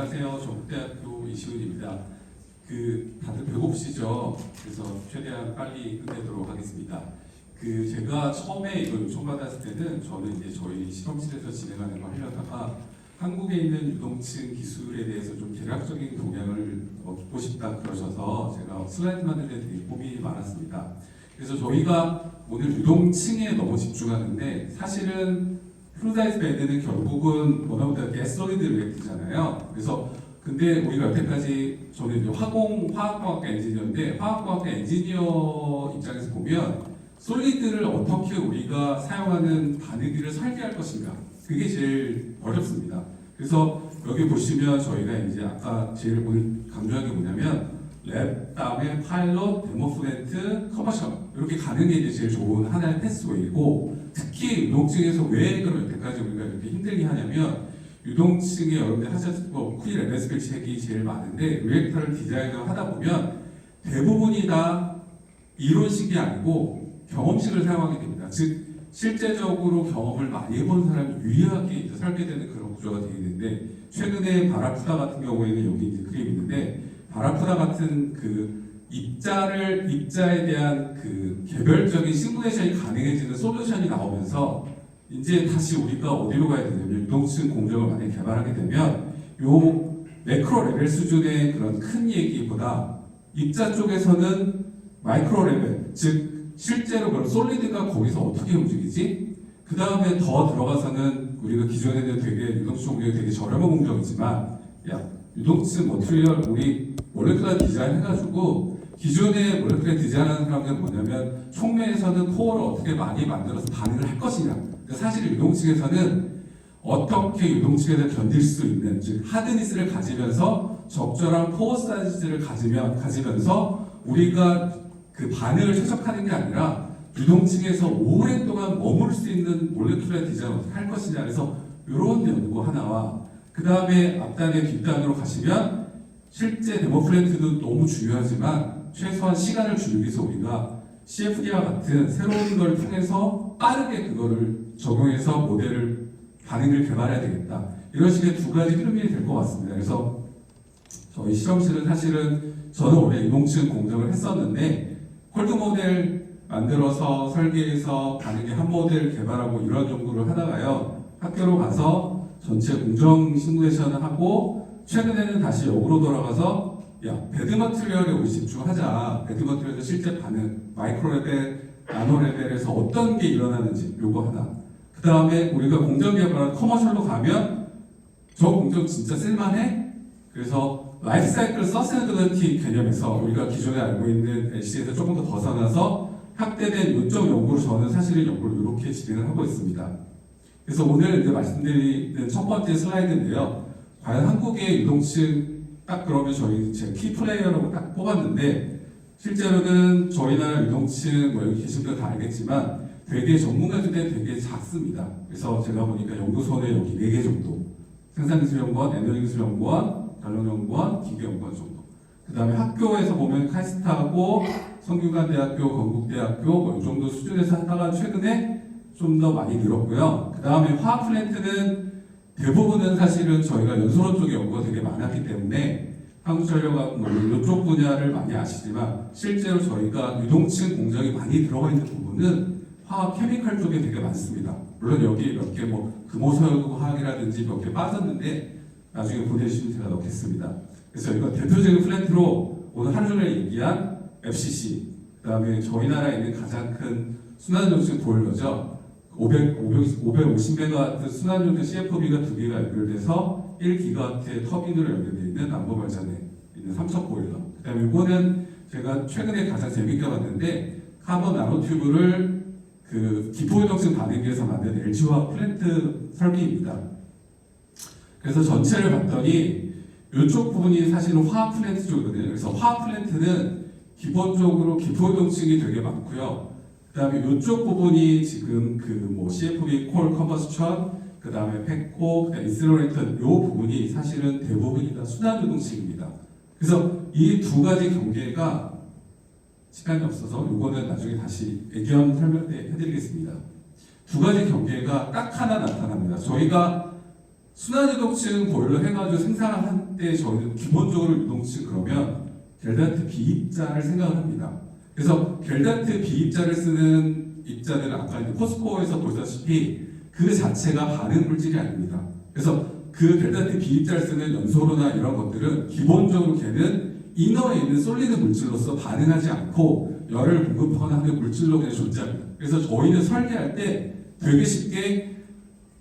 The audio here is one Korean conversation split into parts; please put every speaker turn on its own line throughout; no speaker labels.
안녕하세요. 전국대학교 이시훈입니다. 다들 배고프시죠? 그래서 최대한 빨리 끝내도록 하겠습니다. 제가 처음에 이걸 요청받았을 때는 저는 이제 저희 실험실에서 진행하는 걸 하려다가 한국에 있는 유동층 기술에 대해서 좀 대략적인 동향을 얻고 싶다 그러셔서 제가 슬라이드 만드는 데 되게 고민이 많았습니다. 그래서 저희가 오늘 유동층에 너무 집중하는데 사실은 플루이드 베드는 결국은 원어보다 게솔리드 리액트잖아요. 그래서 근데 우리가 여태까지 저는 이제 화학과학과 엔지니어인데 화학과학과 엔지니어 입장에서 보면 솔리드를 어떻게 우리가 사용하는 바느기를 설계할 것인가 그게 제일 어렵습니다. 그래서 여기 보시면 저희가 이제 아까 제일 오늘 강조한 게 뭐냐면 랩, 다음에 파일럿, 데모 플랜트, 커머셜 이렇게 가는 게 이제 제일 좋은 하나의 패스웨이고 특히 유동층에서 왜 그럼 여태까지 우리가 이렇게 힘들게 하냐면 유동층에 여러분들 하셨을 거 쿨 MSP 책이 제일 많은데 리액터를 디자인을 하다 보면 대부분이 다 이론식이 아니고 경험식을 사용하게 됩니다. 즉 실제적으로 경험을 많이 해본 사람이 유리하게 이제 설계되는 그런 구조가 되게 되는데 최근에 바라푸다 같은 경우에는 여기 이제 그림이 있는데 바라푸다 같은 입자에 대한 개별적인 시뮬레이션이 가능해지는 솔루션이 나오면서 이제 다시 우리가 어디로 가야 되냐면 유동층 공정을 만약에 개발하게 되면 요 매크로 레벨 수준의 그런 큰 얘기보다 입자 쪽에서는 마이크로 레벨, 즉 실제로 그런 솔리드가 거기서 어떻게 움직이지? 그 다음에 더 들어가서는 우리가 기존에는 되게 유동층 공정이 되게 저렴한 공정이지만 유동층 머티리얼 우리 몰레큘러 디자인 해가지고 기존에 몰레큘러 디자인하는 사람들은 뭐냐면 촉매에서는 코어를 어떻게 많이 만들어서 반응을 할 것이냐. 그러니까 사실 유동층에서는 어떻게 유동층에서 견딜 수 있는 즉 하드니스를 가지면서 적절한 코어 사이즈를 가지면서 우리가 그 반응을 최적화하는 게 아니라 유동층에서 오랫동안 머물 수 있는 몰레큘러 디자인을 어떻게 할 것이냐. 그래서 이런 연구 하나와 그 다음에 앞단에 뒷단으로 가시면 실제 데모 플랜트도 너무 중요하지만 최소한 시간을 줄이기 위해서 우리가 CFD와 같은 새로운 걸 통해서 빠르게 그거를 적용해서 모델을 반응을 개발해야 되겠다. 이런 식의 두 가지 흐름이 될 것 같습니다. 그래서 저희 실험실은 사실은 저는 원래 유동층 공정을 했었는데 콜드 모델 만들어서 설계해서 반응의 한 모델 개발하고 이런 정도를 하다가요 학교로 가서 전체 공정 시뮬레이션을 하고 최근에는 다시 역으로 돌아가서 배드 머티리얼에 우리 집중하자. 배드 머티리얼에서 실제 반응, 마이크로 레벨, 나노 레벨에서 어떤 게 일어나는지 요거 하나. 그 다음에 우리가 공정 개발한 커머셜로 가면 저 공정 진짜 쓸만해? 그래서 라이프 사이클 서스테너빌리티 개념에서 우리가 기존에 알고 있는 LC에서 조금 더 벗어나서 확대된 요점 연구로 저는 사실은 연구를 이렇게 진행을 하고 있습니다. 그래서 오늘 이제 말씀드리는 첫 번째 슬라이드인데요. 과연 한국의 유동층 딱 그러면 제 키 플레이어라고 딱 뽑았는데 실제로는 저희 나라 유동층 여기 계신 분들 다 알겠지만 되게 전문가들이 되게 작습니다. 그래서 제가 보니까 연구소는 여기 4개 정도 생산기술연구원, 에너지기술연구원, 관련연구원, 기계연구원 정도. 그 다음에 학교에서 보면 카이스트하고 성균관대학교, 건국대학교 이 정도 수준에서 하다가 최근에 좀 더 많이 늘었고요. 그 다음에 화학 플랜트는 대부분은 사실은 저희가 연소로 쪽에 연구가 되게 많았기 때문에 한국전력학 이쪽 분야를 많이 아시지만 실제로 저희가 유동층 공정이 많이 들어가 있는 부분은 화학 케미칼 쪽에 되게 많습니다. 물론 여기 몇 개 금호석화학이라든지 몇 개 빠졌는데 나중에 보내주시면 제가 넣겠습니다. 그래서 이거 대표적인 플랜트로 오늘 하루 종일 얘기한 FCC 그 다음에 저희 나라에 있는 가장 큰 순환유동층 보일러죠. 550메가와트 순환용된 CFB가 2개가 연결돼서 1기가와트의 터빈으로 연결되어 있는 남부발전에 있는 삼척 보일러. 그 다음에 이거는 제가 최근에 가장 재밌게 봤는데 카본 나노튜브를 기포유동층 반응기에서 만든 LG화학 플랜트 설계입니다. 그래서 전체를 봤더니 이쪽 부분이 사실은 화학 플랜트 쪽이거든요. 그래서 화학 플랜트는 기본적으로 기포유동층이 되게 많고요. 그 다음에 이쪽 부분이 지금 CFB 콜 컨버스천, 그 다음에 팩코, 그 다음에 인스러레이터 이 부분이 사실은 대부분이 다 순환유동층입니다. 그래서 이 두 가지 경계가 시간이 없어서 이거는 나중에 다시 애견 설명해 드리겠습니다. 두 가지 경계가 딱 하나 나타납니다. 저희가 순환유동층 보일러 해가지고 생산을 할 때 저희는 기본적으로 유동층 그러면 겔단트 B입자를 생각을 합니다. 그래서 겔단트 B입자를 쓰는 입자들은 아까 이제 포스코에서 보셨다시피 그 자체가 반응 물질이 아닙니다. 그래서 그 겔단트 B입자를 쓰는 연소로나 이런 것들은 기본적으로 걔는 이너에 있는 솔리드 물질로서 반응하지 않고 열을 공급하거나 하는 물질로 그냥 존재합니다. 그래서 저희는 설계할 때 되게 쉽게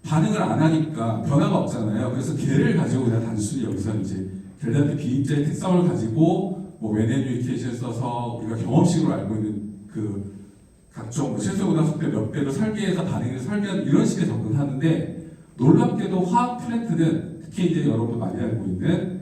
반응을 안 하니까 변화가 없잖아요. 그래서 걔를 가지고 그냥 단순히 여기서 이제 겔단트 B입자의 특성을 가지고 뭐 웨네뉴이케이션 써서 우리가 경험식으로 알고 있는 그 각종 실소고등학교 몇 배로 설계해서 반응을 설계하는 이런 식의 접근하는데 놀랍게도 화학 플랜트는 특히 이제 여러분도 많이 알고 있는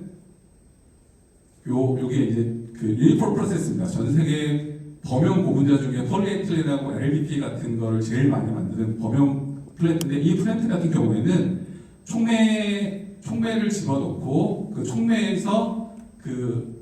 요게 이제 그 유니폴 프로세스입니다. 전 세계 범용 고분자 중에 폴리에틸렌하고 LDPE 같은 거를 제일 많이 만드는 범용 플랜트인데 이 플랜트 같은 경우에는 촉매를 집어넣고 그 촉매에서 그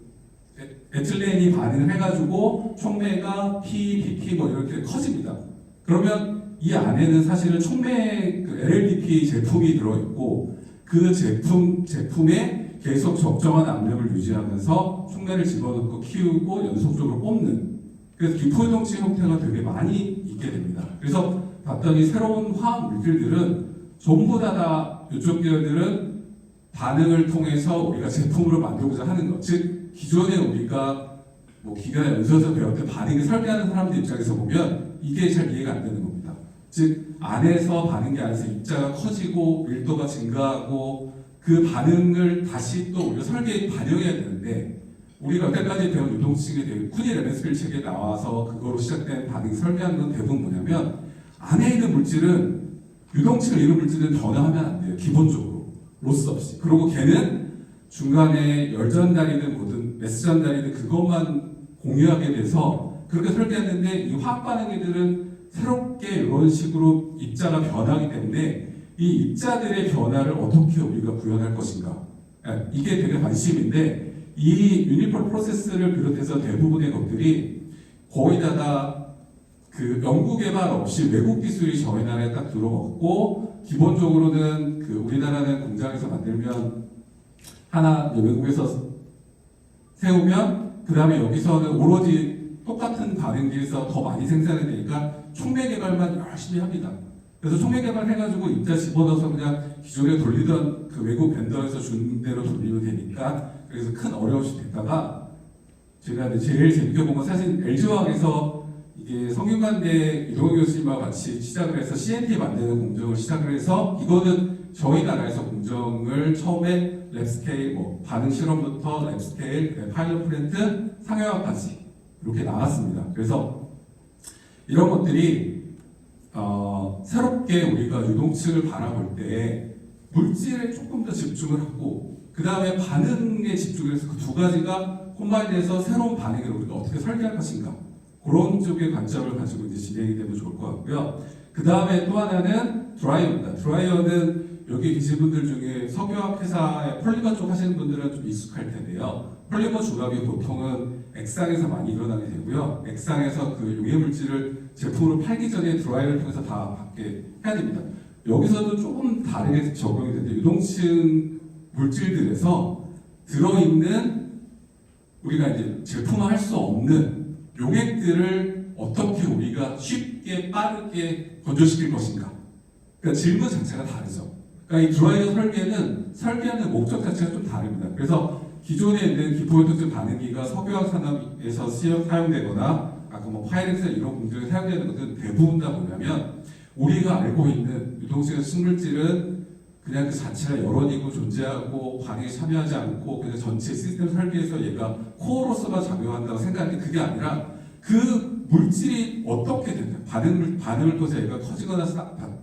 에틸렌이 반응을 해가지고 촉매가 P, PP 뭐 이렇게 커집니다. 그러면 이 안에는 사실은 촉매 그 LLDP 제품이 들어있고 그 제품에 계속 적정한 압력을 유지하면서 촉매를 집어넣고 키우고 연속적으로 뽑는 그래서 기포유동층 형태가 되게 많이 있게 됩니다. 그래서 봤더니 새로운 화학 물질들은 전부 다 이쪽 계열들은 반응을 통해서 우리가 제품으로 만들고자 하는 것. 즉 기존에 우리가 뭐 기간에 연수에서 배웠던 반응을 설계하는 사람들 입장에서 보면 이게 잘 이해가 안 되는 겁니다. 즉 안에서 반응기 안에서 입자가 커지고 밀도가 증가하고 그 반응을 다시 또 우리가 설계에 반영해야 되는데 우리가 여태까지 배운 유동층에 대해 쿠니 레벤스필 책에 나와서 그거로 시작된 반응 설계하는 건 대부분 뭐냐면 안에 있는 물질은 유동층을 이룬 물질은 변화하면 안 돼요. 기본적으로 로스 없이. 그리고 걔는 중간에 열 전달이든 뭐든 매스 전달이든 그것만 공유하게 돼서 그렇게 설계했는데 이 화학 반응기들은 새롭게 이런 식으로 입자가 변하기 때문에 이 입자들의 변화를 어떻게 우리가 구현할 것인가 이게 되게 관심인데 이 유니폴 프로세스를 비롯해서 대부분의 것들이 거의 다 그 연구 개발 없이 외국 기술이 저희 나라에 딱 들어왔고 기본적으로는 그 우리나라는 공장에서 만들면 하나 외국에서 세우면 그 다음에 여기서는 오로지 똑같은 반응기에서 더 많이 생산이 되니까 촉매 개발만 열심히 합니다. 그래서 촉매 개발 해가지고 입자 집어넣어서 그냥 기존에 돌리던 그 외국 벤더에서 준 대로 돌리면 되니까 그래서 큰 어려움이 됐다가 제가 제일 재밌게 본 건 사실 LG화학에서 이게 성균관대 이동호 교수님과 같이 시작을 해서 CNT 만드는 공정을 시작을 해서 이거는 저희 나라에서 공정을 처음에 랩스케일 뭐 반응 실험부터 랩스케일, 파일럿 플랜트, 상용화까지 이렇게 나왔습니다. 그래서 이런 것들이 새롭게 우리가 유동층을 바라볼 때 물질에 조금 더 집중을 하고 그 다음에 반응에 집중을 해서 그 두 가지가 콤바인해서 새로운 반응을 우리가 어떻게 설계할 것인가 그런 쪽의 관점을 가지고 이제 진행이 되면 좋을 것 같고요. 그 다음에 또 하나는 드라이어입니다. 드라이어는 여기 계신 분들 중에 석유화학 회사의 폴리머 쪽 하시는 분들은 좀 익숙할 텐데요. 폴리머 조합이 보통은 액상에서 많이 일어나게 되고요. 액상에서 그 용해 물질을 제품으로 팔기 전에 드라이어를 통해서 다 받게 해야 됩니다. 여기서도 조금 다르게 적용이 되는데 유동층 물질들에서 들어있는 우리가 이제 제품화할 수 없는 용액들을 어떻게 우리가 쉽게 빠르게 건조시킬 것인가. 그러니까 질문 자체가 다르죠. 그러니까 이 드라이어 설계하는 목적 자체가 좀 다릅니다. 그래서 기존에 있는 기포유동층 반응기가 석유화학 산업에서 사용되거나 아까 뭐 파이렉스 이런 공정에 사용되는 것들은 대부분 다 뭐냐면 우리가 알고 있는 유동층의 식물질은 그냥 그 자체가 여론이고 존재하고 반응에 참여하지 않고 그냥 전체 시스템 설계에서 얘가 코어로서만 작용한다고 생각하는데 그게 아니라 그 물질이 어떻게 되냐 반응을 통해서 얘가 커지거나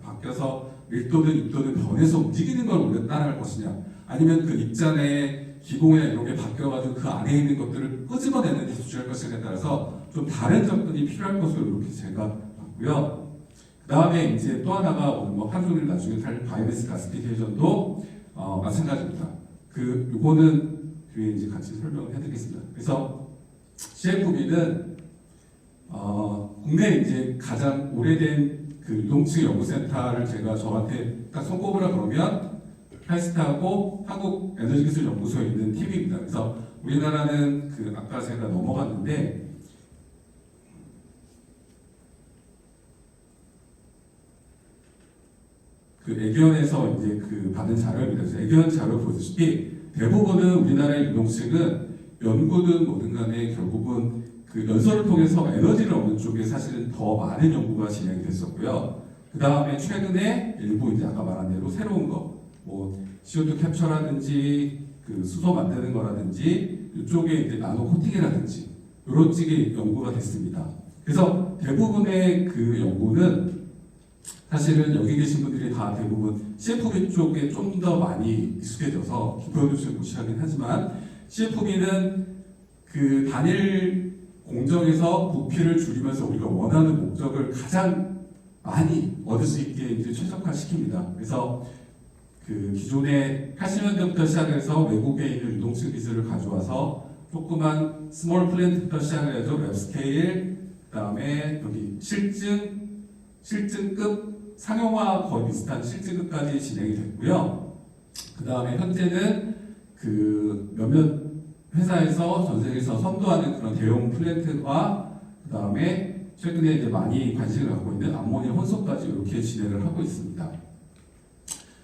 바뀌어서 밀도든 입도든 변해서 움직이는 걸 우리가 따라갈 것이냐 아니면 그 입자 내에 기공이나 이런 게 바뀌어가지고 그 안에 있는 것들을 끄집어내는 데 집중할 것인가에 따라서 좀 다른 접근이 필요할 것으로 이렇게 제가 봤고요. 그 다음에 이제 또 하나가 오늘 뭐 하루 종일 나중에 할 바이오매스 가스피케이션도 마찬가지입니다. 요거는 뒤에 이제 같이 설명을 해드리겠습니다. 그래서 CFB는 국내 이제 가장 오래된 그 유동층 연구센터를 제가 저한테 딱 손꼽으라 그러면 카이스트하고 한국에너지기술연구소에 있는 팀입니다. 그래서 우리나라는 아까 제가 넘어갔는데 애견에서 이제 받은 자료입니다. 그래서 애견 자료 보시다시피 대부분은 우리나라의 유동층은 연구든 뭐든 간에 결국은 연소를 통해서 에너지를 얻는 쪽에 사실은 더 많은 연구가 진행이 됐었고요. 그 다음에 최근에 일부 이제 아까 말한 대로 새로운 거, 뭐 CO2 캡처라든지 수소 만드는 거라든지 이쪽에 이제 나노 코팅이라든지 이런 쪽의 연구가 됐습니다. 그래서 대부분의 연구는 사실은 여기 계신 분들이 다 대부분 CFB 쪽에 좀 더 많이 익숙해져서 기표도시를 무시하긴 하지만 CFB는 단일 공정에서 부피를 줄이면서 우리가 원하는 목적을 가장 많이 얻을 수 있게 이제 최적화시킵니다. 그래서 기존의 80년대부터 시작해서 외국에 있는 유동층 기술을 가져와서 조그만 스몰 플랜트부터 시작을 해서 랩 스케일, 그다음에 여기 실증급 상용화 거의 비슷한 실증급까지 진행이 됐고요. 그 다음에 현재는 몇몇 회사에서 전 세계에서 선도하는 그런 대형 플랜트와 그 다음에 최근에 이제 많이 관심을 갖고 있는 암모니아 혼소까지 이렇게 진행을 하고 있습니다.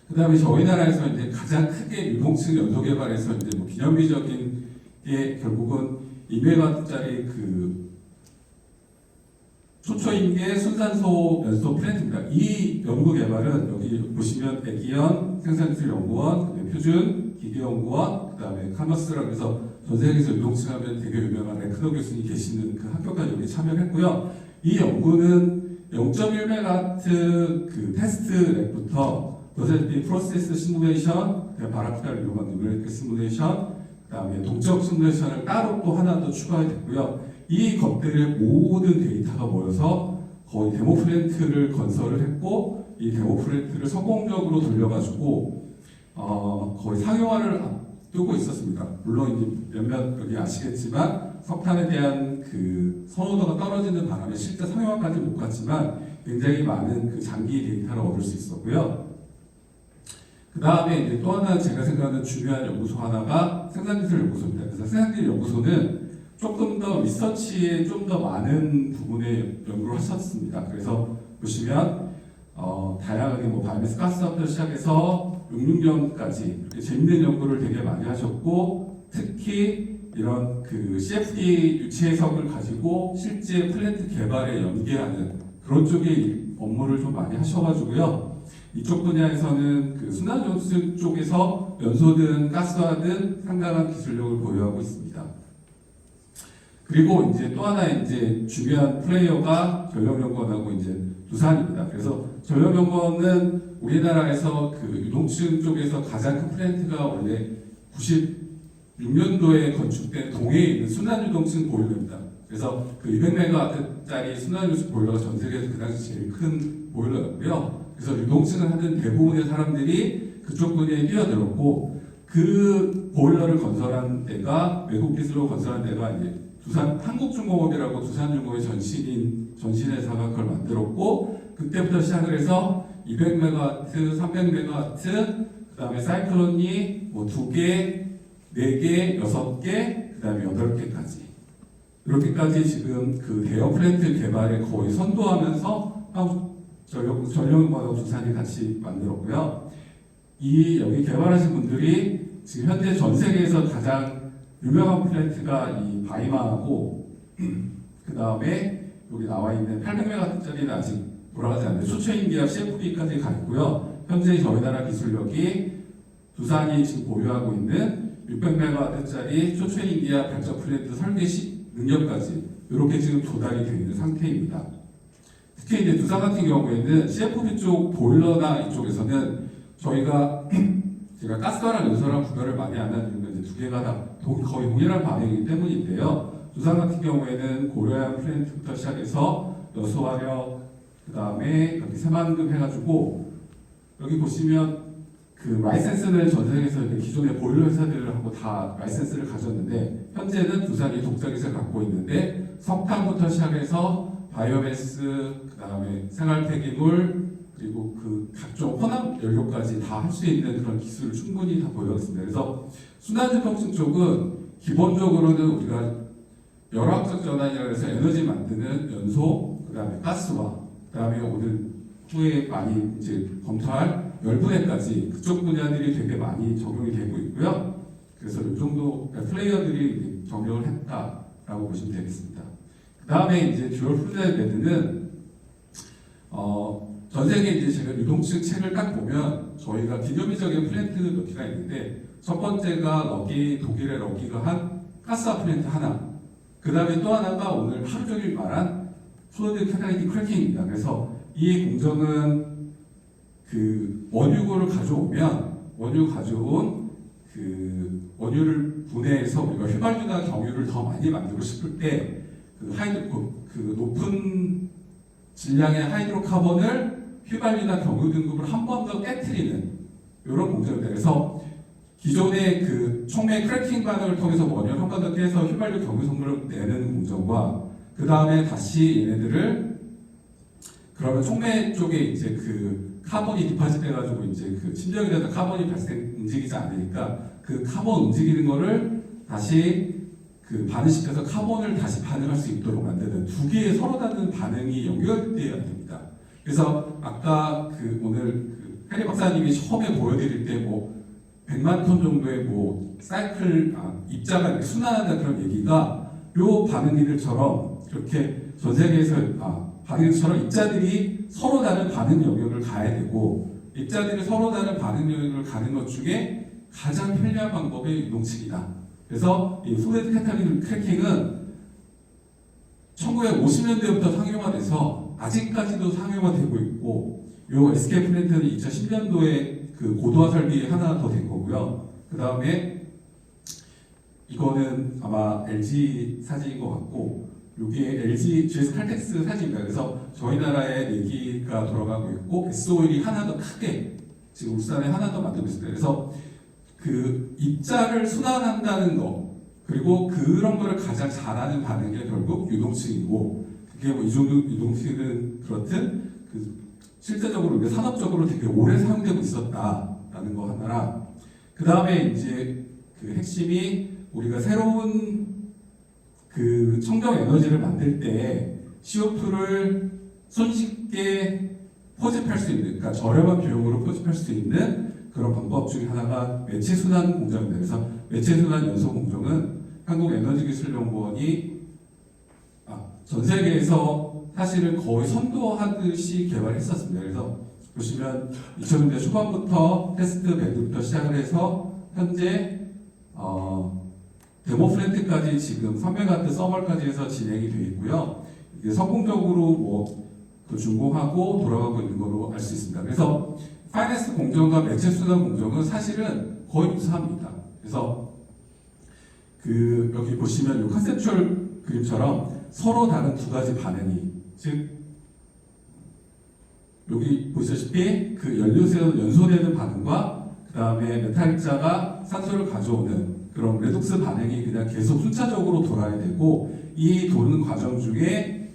그 다음에 저희 나라에서 이제 가장 크게 유동층 연소 개발에서 이제 뭐 기념비적인 게 결국은 2메가와트짜리 초초임계 순산소 연소 플랜트입니다. 이 연구 개발은 여기 보시면 애기연 생산기술연구원, 표준 기계연구원, 그 다음에 카머스라고 해서 전 세계에서 유동층 하면 되게 유명한 레크너 교수님 계시는 학교까지 여기 참여했고요. 이 연구는 0.1메가와트 테스트 렉부터 보시다시피 프로세스 시뮬레이션, 바라크타를 이용한 누메리컬 시뮬레이션, 그 다음에 동적 시뮬레이션을 따로 또 하나 더 추가됐고요. 이 것들의 모든 데이터가 모여서 거의 데모 플랜트를 건설을 했고 이 데모 플랜트를 성공적으로 돌려가지고 거의 상용화를 앞두고 있었습니다. 물론 이제 몇몇 여기 아시겠지만 석탄에 대한 선호도가 떨어지는 바람에 실제 상용화까지 못 갔지만 굉장히 많은 장기 데이터를 얻을 수 있었고요. 그 다음에 이제 또 하나 제가 생각하는 중요한 연구소 하나가 생산기술연구소입니다. 그래서 생산기술연구소는 조금 더 리서치에 좀 더 많은 부분에 연구를 하셨습니다. 그래서 보시면 다양하게 뭐 바이오매스 가스부터 시작해서 용융전까지 이렇게 재밌는 연구를 되게 많이 하셨고 특히 이런 CFD 유체 해석을 가지고 실제 플랜트 개발에 연계하는 그런 쪽의 업무를 좀 많이 하셔가지고요. 이쪽 분야에서는 순환연소 쪽에서 연소든 가스화든 상당한 기술력을 보유하고 있습니다. 그리고 이제 또 하나 이제 중요한 플레이어가 전력연구원하고 이제 두산입니다. 그래서 전력연구원은 우리나라에서 유동층 쪽에서 가장 큰 플랜트가 원래 96년도에 건축된 동해에 있는 순환유동층 보일러입니다. 그래서 200메가와트짜리 순환유동층 보일러가 전 세계에서 그 당시 제일 큰 보일러였고요. 그래서 유동층을 하는 대부분의 사람들이 그쪽 분야에 뛰어들었고 그 보일러를 건설한 데가 외국 기술로 건설한 데가 이제 두산 한국중공업이라고 두산중공업의 전신회사가 그걸 만들었고 그때부터 시작을 해서 200메가와트, 300메가와트, 그 다음에 사이클론이 뭐 2개, 4개, 6개, 그 다음에 8개까지 이렇게까지 지금 대형 플랜트 개발에 거의 선도하면서 전력연구원하고 두산이 같이 만들었고요. 여기 개발하신 분들이 지금 현재 전 세계에서 가장 유명한 플랜트가 이 바이마하고 그 다음에 여기 나와 있는 800메가와트짜리는 아직 돌아가지 않는데 초초임계와 CFB까지 가 있고요. 현재 저희 나라 기술력이 두산이 지금 보유하고 있는 600메가와트짜리 초초임계와 발전 플랜트 설계 능력까지 이렇게 지금 조달이 되어 있는 상태입니다. 특히 이제 두산 같은 경우에는 CFB 쪽 보일러나 이쪽에서는 저희가 제가 가스화랑 연소랑 구별을 많이 안 하는 이유는 이제 두 개가 다 거의 동일한 반응이기 때문인데요. 두산 같은 경우에는 고려양 플랜트부터 시작해서 여수화력, 그 다음에 여기 새만금 해가지고 여기 보시면 라이센스는 전 세계에서 기존의 보일러 회사들하고 다 라이센스를 가졌는데 현재는 두산이 독자 기술을 갖고 있는데 석탄부터 시작해서 바이오매스, 그 다음에 생활 폐기물, 그 그리고 그 각종 혼합 연료까지 다 할 수 있는 그런 기술을 충분히 다 보여 있습니다. 그래서 순환유동층 쪽은 기본적으로는 우리가 열화학적 전환이라고 해서 에너지 만드는 연소, 그 다음에 가스와, 그 다음에 오늘 후에 많이 이제 검토할 열분해까지 그쪽 분야들이 되게 많이 적용이 되고 있고요. 그래서 이 정도 플레이어들이 적용을 했다라고 보시면 되겠습니다. 그 다음에 이제 듀얼 플레이 매드는 전 세계 이제 제가 유동층 책을 딱 보면 저희가 기념비적인 플랜트 몇 개가 있는데 첫 번째가 럭기, 독일의 럭기가 한 가스화 플랜트 하나, 그 다음에 또 하나가 오늘 하루 종일 말한 플루이드 캐탈리틱 크래킹입니다. 그래서 이 공정은 그 원유고를 원유 가져온 그 원유를 분해해서 우리가 휘발유나 경유를 더 많이 만들고 싶을 때 그 높은 질량의 하이드로카본을 휘발유나 경유 등급을 한 번 더 깨트리는 이런 공정입니다. 그래서 기존의 그 촉매 크래킹 반응을 통해서 원유를 한 번 더 깨서 휘발유 경유 성분을 내는 공정과 그 다음에 다시 얘네들을 그러면 촉매 쪽에 이제 그 카본이 디파짓 돼가지고 이제 그 침정이 돼서 카본이 움직이지 않으니까 그 카본 움직이는 거를 다시 그 반응시켜서 카본을 다시 반응할 수 있도록 만드는 두 개의 서로 다른 반응이 연결되어야 됩니다. 그래서 아까 그 오늘 그 해리 박사님이 처음에 보여드릴 때 뭐 100만 톤 정도의 뭐 사이클 입자가 이렇게 순환한다 그런 얘기가 요 반응기들처럼 이렇게 전 세계에서 반응처럼 입자들이 서로 다른 반응 영역을 가야 되고 입자들이 서로 다른 반응 영역을 가는 것 중에 가장 편리한 방법이 유동층이다. 그래서 이 플루이드 캐탈리틱 크래킹은 1950년대부터 상용화돼서 아직까지도 상용화되고 있고 요 SK 플랜트는 2010년도에 그 고도화 설비 하나 더 된 거고요. 그 다음에 이거는 아마 LG 사진인 것 같고 이게 LG GS 칼텍스 사진입니다. 그래서 저희 나라에 내기가 돌아가고 있고 S-오일이 하나 더 크게 지금 울산에 하나 더 만들고 있습니다. 그래서 그 입자를 순환한다는 거 그리고 그런 거를 가장 잘하는 반응이 결국 유동층이고 그게 뭐 이 정도 유동층은 그렇든 그 실제적으로 우리가 산업적으로 되게 오래 사용되고 있었다라는 거 하나랑 그 다음에 이제 그 핵심이 우리가 새로운 그 청정 에너지를 만들 때 CO2를 손쉽게 포집할 수 있는, 그러니까 저렴한 비용으로 포집할 수 있는 그런 방법 중에 하나가 매체순환 공정입니다. 그래서 매체순환 연소 공정은 한국에너지기술연구원이 전 세계에서 사실은 거의 선도하듯이 개발했었습니다. 그래서 보시면 2000년대 초반부터 테스트 베드부터 시작을 해서 현재 데모 플랜트까지 지금 300W 서멀까지 해서 진행이 되어 있고요. 이게 성공적으로 뭐 준공하고 돌아가고 있는 걸로 알 수 있습니다. 그래서 파이낸스 공정과 매체순환 공정은 사실은 거의 유사합니다. 그래서 그 여기 보시면 이 컨셉추얼 그림처럼 서로 다른 두 가지 반응이 즉 여기 보시다시피 그 연료에서 연소되는 반응과 그 다음에 메탈자가 산소를 가져오는 그런 레독스 반응이 그냥 계속 순차적으로 돌아야 되고 이 도는 과정 중에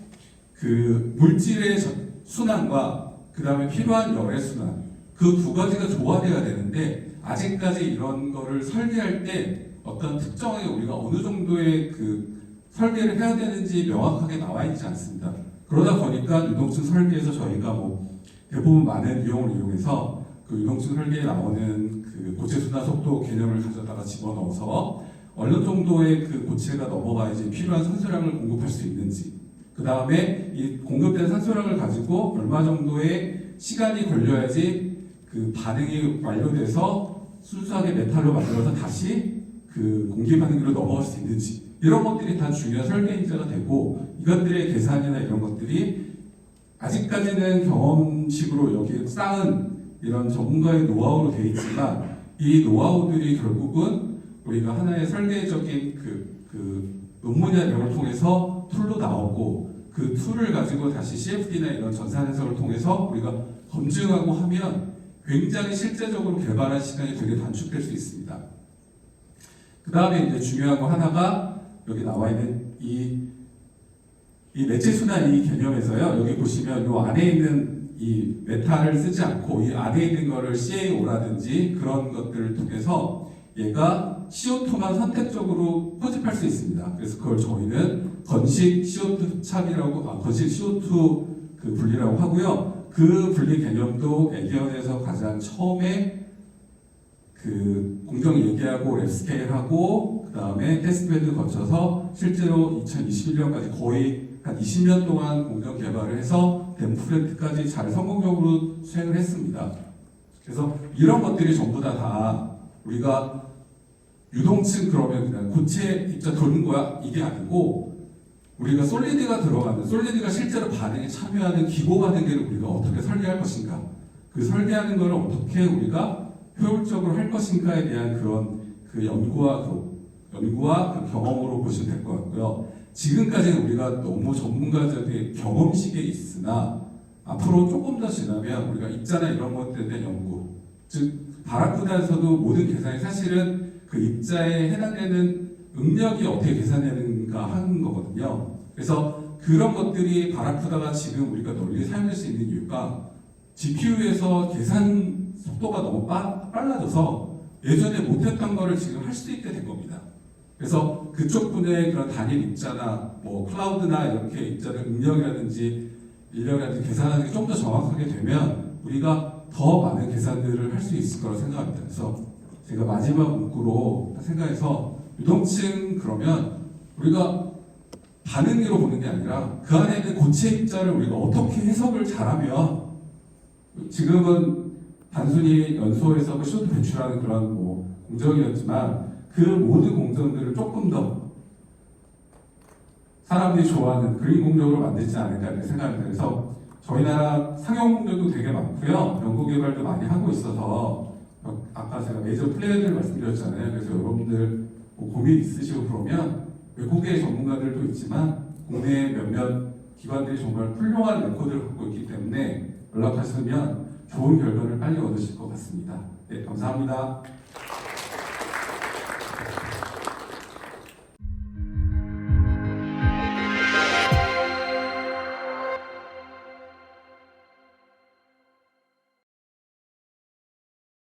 그 물질의 순환과 그 다음에 필요한 열의 순환 그 두 가지가 조화돼야 되는데 아직까지 이런 거를 설계할 때 어떤 특정하게 우리가 어느 정도의 그 설계를 해야 되는지 명확하게 나와 있지 않습니다. 그러다 보니까 유동층 설계에서 저희가 뭐 대부분 많은 비용을 이용해서 그 유동층 설계에 나오는 그 고체 순환 속도 개념을 가져다가 집어넣어서 어느 정도의 그 고체가 넘어가야지 필요한 산소량을 공급할 수 있는지 그 다음에 이 공급된 산소량을 가지고 얼마 정도의 시간이 걸려야지 그 반응이 완료돼서 순수하게 메탈로 만들어서 다시 그 공기 반응으로 넘어갈 수 있는지 이런 것들이 다 중요한 설계 인자가 되고 이것들의 계산이나 이런 것들이 아직까지는 경험식으로 여기에 쌓은 이런 전문가의 노하우로 되어 있지만 이 노하우들이 결국은 우리가 하나의 설계적인 그 논문이나 이런 걸 통해서 툴로 나오고 그 툴을 가지고 다시 CFD나 이런 전산 해석을 통해서 우리가 검증하고 하면 굉장히 실제적으로 개발한 시간이 되게 단축될 수 있습니다. 그 다음에 이제 중요한 거 하나가 여기 나와 있는 이 매체순환 이 개념에서요. 여기 보시면 이 안에 있는 이 메타를 쓰지 않고 이 안에 있는 거를 CaO라든지 그런 것들을 통해서 얘가 CO2만 선택적으로 포집할 수 있습니다. 그래서 그걸 저희는 건식 CO2 삽이라고, 건식 CO2 그 분리라고 하고요. 그 분리 개념도 애기언에서 가장 처음에 그 공정 얘기하고 랩스케일하고 그 다음에 테스트베드 거쳐서 실제로 2021년까지 거의 한 20년 동안 공정 개발을 해서 댐프레트까지 잘 성공적으로 수행을 했습니다. 그래서 이런 것들이 전부 다 우리가 유동층 그러면 그냥 고체 입자 도는 거야 이게 아니고 우리가 솔리드가 들어가는 솔리드가 실제로 반응에 참여하는 기고 반응계를 우리가 어떻게 설계할 것인가 그 설계하는 걸 어떻게 우리가 효율적으로 할 것인가에 대한 그런 그 연구와 그 경험으로 보시면 될 것 같고요. 지금까지는 우리가 너무 전문가적인 경험식에 있으나 앞으로 조금 더 지나면 우리가 입자나 이런 것들에 대한 연구, 즉 바라쿠다에서도 모든 계산이 사실은 그 입자에 해당되는 응력이 어떻게 계산되는가 하는 거거든요. 그래서 그런 것들이 바라쿠다가 지금 우리가 널리 사용할 수 있는 이유가 GPU에서 계산 속도가 너무 빨라져서 예전에 못했던 거를 지금 할 수 있게 된 겁니다. 그래서 그쪽 분야의 그런 단일 입자나 뭐 클라우드나 이렇게 입자를 응력이라든지 인력이라든지 계산하는 게 좀 더 정확하게 되면 우리가 더 많은 계산들을 할 수 있을 거라고 생각합니다. 그래서 제가 마지막 문구로 생각해서 유동층 그러면 우리가 반응으로 보는 게 아니라 그 안에 있는 고체 입자를 우리가 어떻게 해석을 잘하면 지금은 단순히 연소해서 쇼트 배출하는 그런 뭐 공정이었지만 그 모든 공정들을 조금 더 사람들이 좋아하는 그린 공정으로 만들지 않을까 이렇게 생각합니다. 그래서 저희 나라 상용 공정도 되게 많고요. 연구 개발도 많이 하고 있어서 아까 제가 메이저 플레이어들 말씀드렸잖아요. 그래서 여러분들 뭐 고민 있으시고 그러면 외국의 전문가들도 있지만 국내 몇몇 기관들이 정말 훌륭한 레코드를 갖고 있기 때문에 연락하시면 좋은 결과를 빨리 얻으실 것 같습니다. 네, 감사합니다.